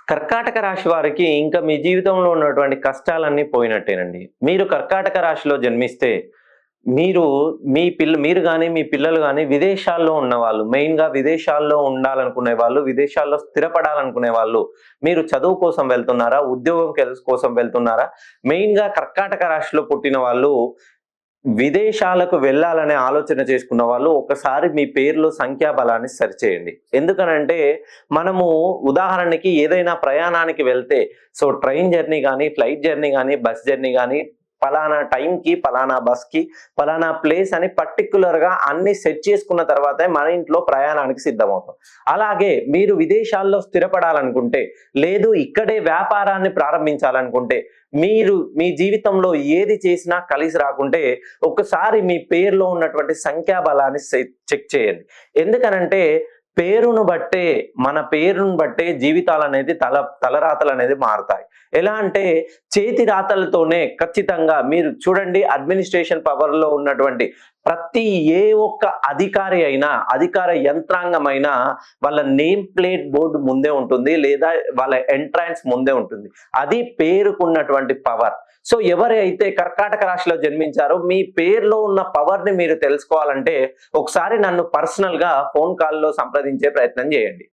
కర్కాటక రాశి వారికి ఇంకా మీ జీవితంలో ఉన్నటువంటి కష్టాలన్నీ పోయినట్టేనండి. మీరు కర్కాటక రాశిలో జన్మిస్తే మీరు మీరు గాని, మీ పిల్లలు గాని విదేశాల్లో ఉన్నవాళ్ళు, మెయిన్‌గా విదేశాల్లో ఉండాలనుకునే వాళ్ళు, విదేశాల్లో స్థిరపడాలనుకునే వాళ్ళు, మీరు చదువు కోసం వెళ్తున్నారా? ఉద్యోగం కోసం వెళ్తున్నారా? మెయిన్‌గా కర్కాటక రాశిలో పుట్టిన వాళ్ళు విదేశాలకు వెళ్ళాలనే ఆలోచన చేసుకున్న వాళ్ళు ఒకసారి మీ పేరులో సంఖ్యాబలాన్ని సరిచేయండి. ఎందుకనంటే మనము ఉదాహరణకి ఏదైనా ప్రయాణానికి వెళ్తే ట్రైన్ జర్నీ గాని, ఫ్లైట్ జర్నీ గాని, బస్ జర్నీ గాని పలానా టైంకి, పలానా బస్‌కి, పలానా ప్లేస్ అని పర్టిక్యులర్‌గా అన్ని సెట్ చేసుకున్న తర్వాతే మన ఇంట్లో ప్రయాణానికి సిద్ధమవుతాం. అలాగే మీరు విదేశాల్లో స్థిరపడాలనుకుంటే, లేదు ఇక్కడే వ్యాపారాన్ని ప్రారంభించాలనుకుంటే, మీరు మీ జీవితంలో ఏది చేసినా కలిసి రాకుంటే, ఒక్కసారి మీ పేరులో ఉన్నటువంటి సంఖ్యాబలాన్ని చెక్ చేయండి. ఎందుకనంటే మన పేరును బట్టే జీవితాలనేది తలరాతలనేది మారుతాయి. ఎలా అంటే చేతి రాతలతోనే ఖచ్చితంగా మీరు చూడండి అడ్మినిస్ట్రేషన్ పవర్‌లో ఉన్నటువంటి ప్రతి ఏ ఒక్క అధికారి అయినా, అధికార యంత్రాంగమైనా వాళ్ళ నేమ్ ప్లేట్ బోర్డ్ ముందే ఉంటుంది. లేదా వాళ్ళ ఎంట్రన్స్ ముందే ఉంటుంది. అది పేరుకున్నటువంటి పవర్. ఎవరైతే కర్కాటక రాశిలో జన్మించారో మీ పేరులో ఉన్న పవర్‌ని మీరు తెలుసుకోవాలంటే ఒకసారి నన్ను పర్సనల్‌గా ఫోన్ కాల్‌లో సంప్రదించే ప్రయత్నం చేయండి.